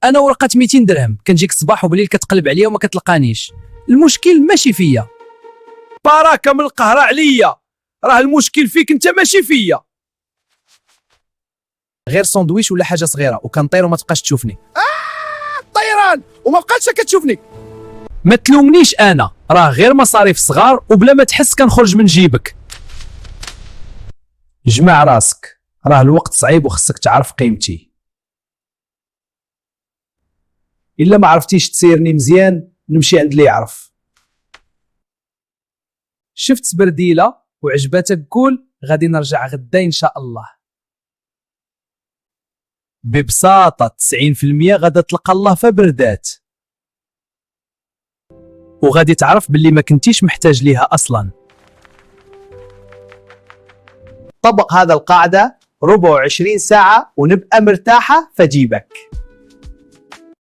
انا ورقه 200 درهم كنجيك الصباح وبالليل كتقلب عليا وما كتلقانيش. المشكل ماشي فيا. باراكه من القهره عليا، راه المشكل فيك انت ماشي فيا. غير ساندويش ولا حاجه صغيره وكنطير وما تبقاش تشوفني. طيران وما بقاتش كتشوفني. ما تلومنيش انا، راه غير مصاريف صغار وبلا ما تحس كنخرج من جيبك. جمع راسك، راه الوقت صعيب وخصك تعرف قيمتي. الا ما عرفتيش تسيرني مزيان نمشي عند اللي يعرف. شفت سبرديله وعجباتك قول غادي نرجع غدا ان شاء الله. ببساطه 90% غادا تلقى الله فبردات، وغادي تعرف باللي ما كنتيش محتاج ليها اصلا. طبق هذا القاعدة 24 ساعة ونبقى مرتاحة في جيبك.